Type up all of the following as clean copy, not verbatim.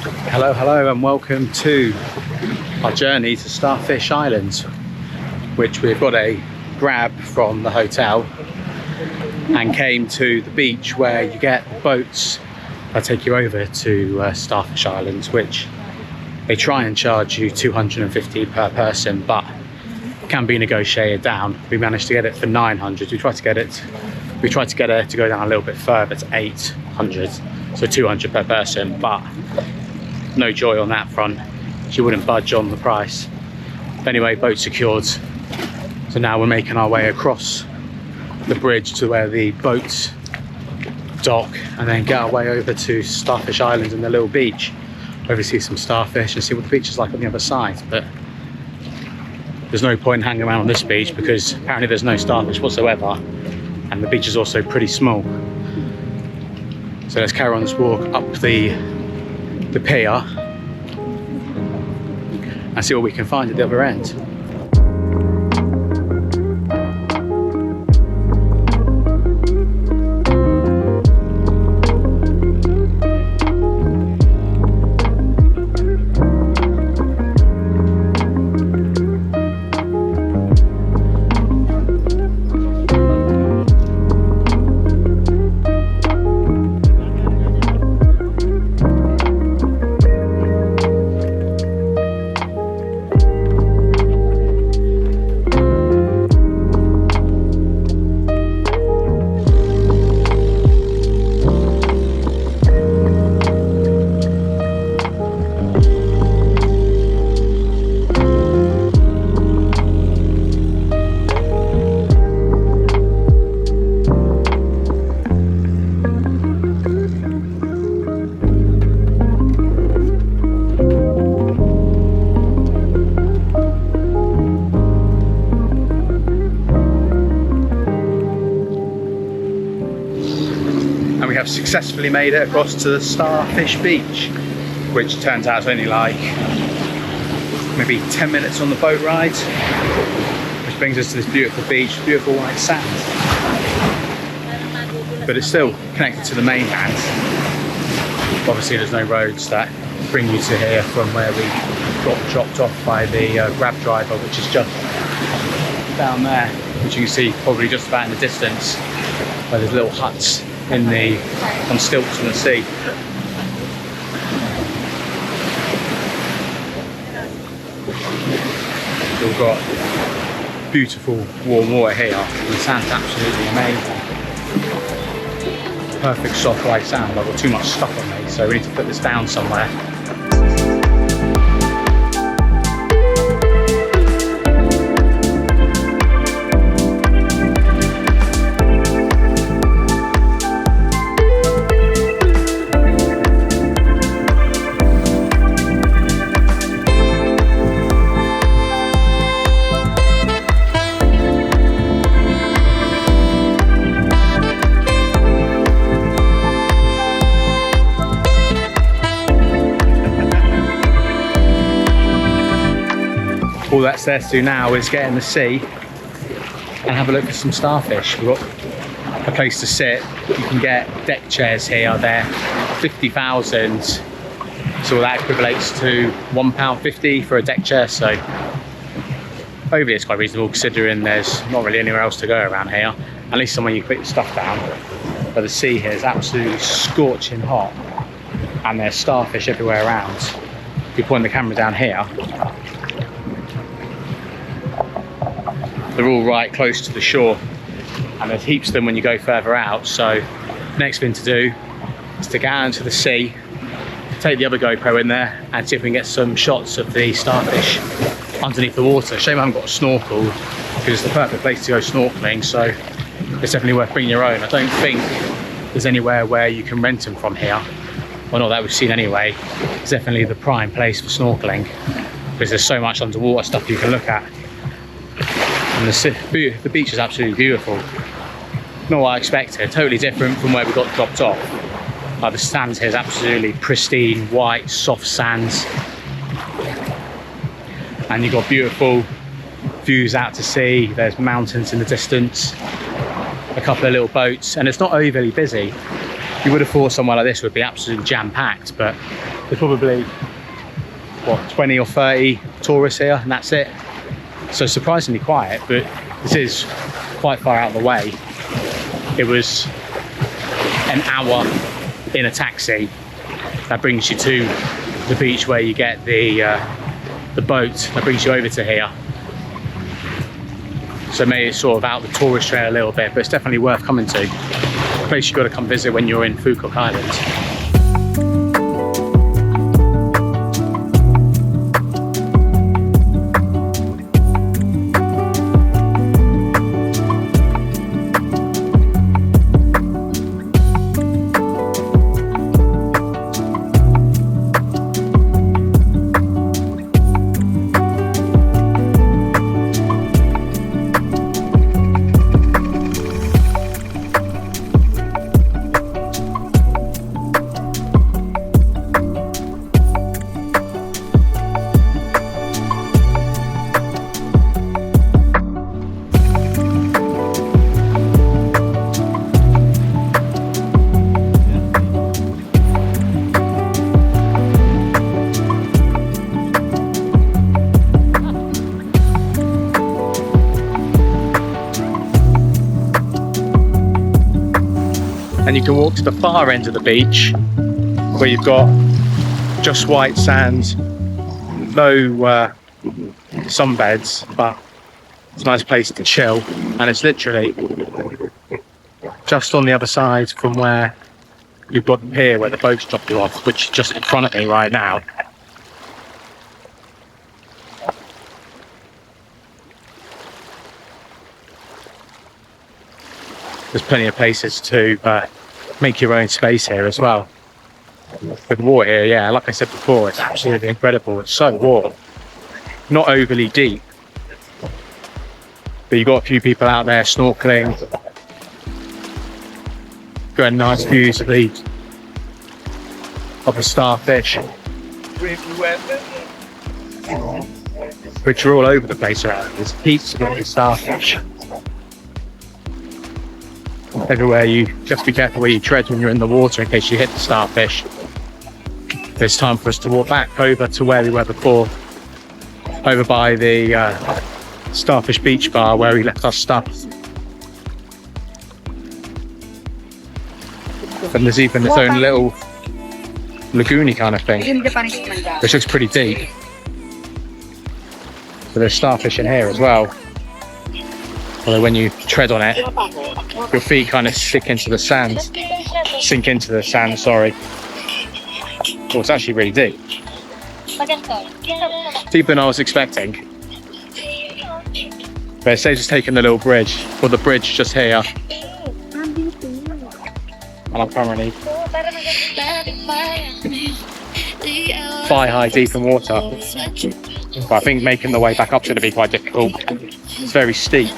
Hello and welcome to our journey to Starfish Islands, which we've got a grab from the hotel and came to the beach where you get boats that take you over to Starfish Islands, which they try and charge you $250 per person, but can be negotiated down. We managed to get it for $900. We tried to get it to go down a little bit further to $800, so $200 per person, but no joy on that front. She wouldn't budge on the price. But anyway, boat secured. So now we're making our way across the bridge to where the boats dock and then get our way over to Starfish Islands and the little beach. Over see some starfish and see what the beach is like on the other side. But there's no point hanging around on this beach because apparently there's no starfish whatsoever, and the beach is also pretty small. So let's carry on this walk up the pier and see what we can find at the other end. Successfully made it across to the Starfish Beach, which turns out is only like maybe 10 minutes on the boat ride, which brings us to this beautiful beach, beautiful white sand, but it's still connected to the mainland. Obviously there's no roads that bring you to here from where we got dropped off by the grab driver, which is just down there, which you can see probably just about in the distance, where there's little huts on stilts in the sea. We've got beautiful warm water here, and the sand's absolutely amazing. Perfect soft white sand. I've got too much stuff on me, so we need to put this down somewhere. All that's there to do now is get in the sea and have a look at some starfish. We've got a place to sit. You can get deck chairs here. They're 50,000, so that equates to £1.50 for a deck chair. So overall it's quite reasonable considering there's not really anywhere else to go around here, at least somewhere you put your stuff down. But the sea here is absolutely scorching hot and there's starfish everywhere around. If you point the camera down here, they're all right close to the shore, and there's heaps of them when you go further out. So next thing to do is to get out into the sea, take the other GoPro in there and see if we can get some shots of the starfish underneath the water. Shame I haven't got a snorkel because it's the perfect place to go snorkeling, so it's definitely worth bringing your own. I don't think there's anywhere where you can rent them from here, well not that we've seen anyway. It's definitely the prime place for snorkeling because there's so much underwater stuff you can look at. And the beach is absolutely beautiful. Not what I expected, totally different from where we got dropped off. The sand here is absolutely pristine, white, soft sands. And you've got beautiful views out to sea. There's mountains in the distance, a couple of little boats, and it's not overly busy. You would have thought somewhere like this would be absolutely jam-packed, but there's probably, what, 20 or 30 tourists here, and that's it. So surprisingly quiet, but this is quite far out of the way. It was an hour in a taxi that brings you to the beach where you get the boat that brings you over to here. So maybe it's sort of out the tourist trail a little bit, but it's definitely worth coming to. A place you've got to come visit when you're in Phu Quoc Island. And you can walk to the far end of the beach where you've got just white sand, no sunbeds, but it's a nice place to chill. And it's literally just on the other side from where you've got the pier where the boats drop you off, which is just in front of me right now. There's plenty of places to make your own space here as well. With water here, yeah, like I said before, it's absolutely incredible. It's so warm, not overly deep, but you've got a few people out there snorkeling, getting nice views of the starfish, which are all over the place around. There's heaps of little starfish everywhere. You just be careful where you tread when you're in the water in case you hit the starfish. It's time for us to walk back over to where we were before, over by the Starfish Beach bar where we left our stuff. And there's even its own little lagoony kind of thing, which looks pretty deep. So there's starfish in here as well. Although when you tread on it, your feet kind of sink into the sand, sorry. Oh, it's actually really deep. Deeper than I was expecting. But it says it's taken the little bridge, or the bridge just here. And I'm currently thigh-high deep in water. But I think making the way back up is going to be quite difficult. It's very steep.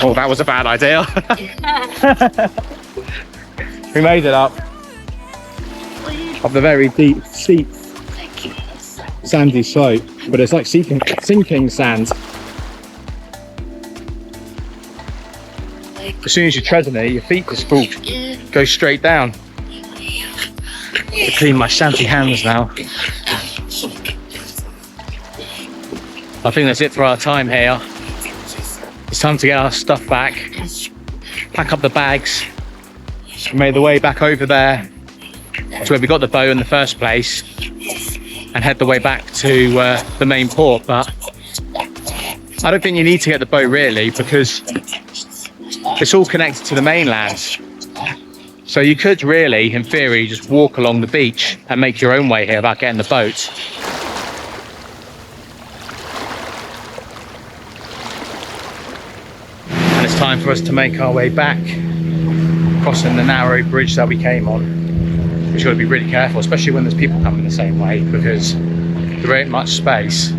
Oh, that was a bad idea. We made it up the very deep, steep, sandy slope, but it's like sinking sand. As soon as you tread on it, your feet just go straight down. I clean my sandy hands now. I think that's it for our time here. It's time to get our stuff back, pack up the bags. We made the way back over there to where we got the boat in the first place and head the way back to the main port. But I don't think you need to get the boat really, because it's all connected to the mainland. So you could really, in theory, just walk along the beach and make your own way here without getting the boat. And it's time for us to make our way back, crossing the narrow bridge that we came on. We've got to be really careful, especially when there's people coming the same way, because there ain't much space.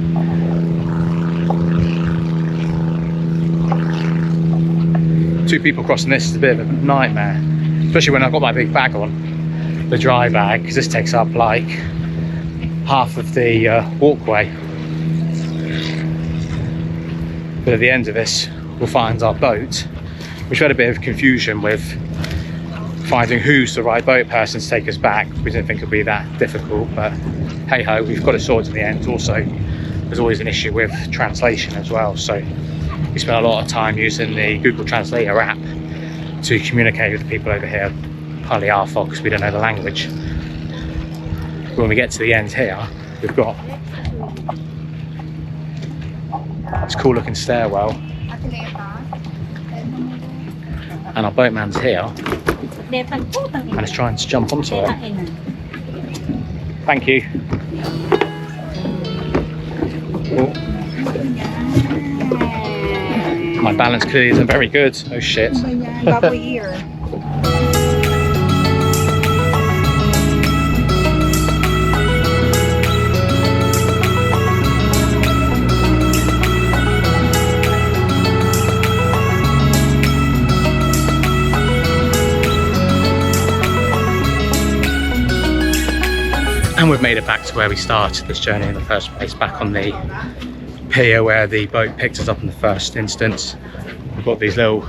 Two people crossing this is a bit of a nightmare, especially when I've got my big bag on, the dry bag, because this takes up like half of the walkway. But at the end of this, we'll find our boat, We've had a bit of confusion with finding who's the right boat person to take us back. We didn't think it'd be that difficult, but hey ho, we've got it sorted in the end. Also, there's always an issue with translation as well, so we spent a lot of time using the Google Translator app to communicate with the people over here. Partly our fault because we don't know the language. When we get to the end here, we've got this cool looking stairwell, and our boatman's here and is trying to jump onto it. Thank you. My balance clearly isn't very good. Oh shit. And we've made it back to where we started this journey in the first place, back on the pier where the boat picked us up in the first instance. We've got these little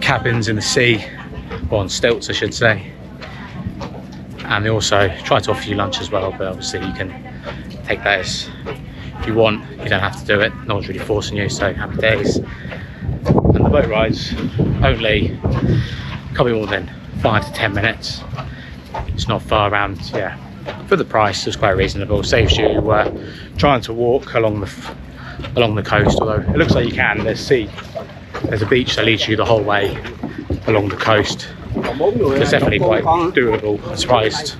cabins in the sea, or on stilts I should say, and they also try to offer you lunch as well, but obviously you can take that as you want, you don't have to do it, no one's really forcing you, so happy days. And the boat ride's only probably more than 5 to 10 minutes. It's not far around, yeah. For the price, it's quite reasonable. Saves you trying to walk along the coast. Although it looks like you can. There's a beach that leads you the whole way along the coast. It's definitely quite doable. I'm surprised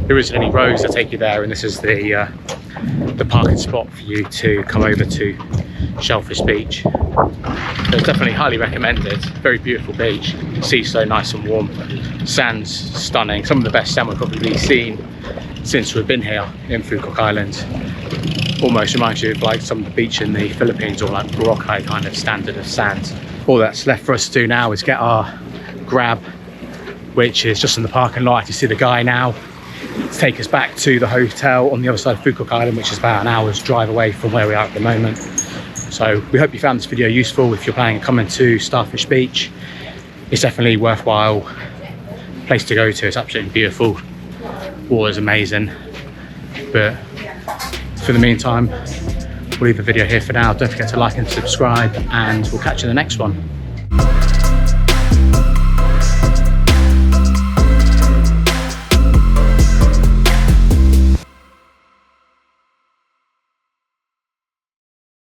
there isn't any roads that take you there, and this is the parking spot for you to come over to Starfish Beach. So it's definitely highly recommended. Very beautiful beach. Sea's so nice and warm. Sand's stunning. Some of the best sand we've probably seen since we've been here in Phu Quoc Island. Almost reminds you of like some of the beach in the Philippines, or like Boracay kind of standard of sand. All that's left for us to do now is get our grab, which is just in the parking lot. You see the guy now to take us back to the hotel on the other side of Phu Quoc Island, which is about an hour's drive away from where we are at the moment. So we hope you found this video useful. If you're planning on coming to Starfish Beach, it's definitely worthwhile place to go to. It's absolutely beautiful, water's amazing. But for the meantime, we'll leave the video here for now. Don't forget to like and subscribe, and we'll catch you in the next one.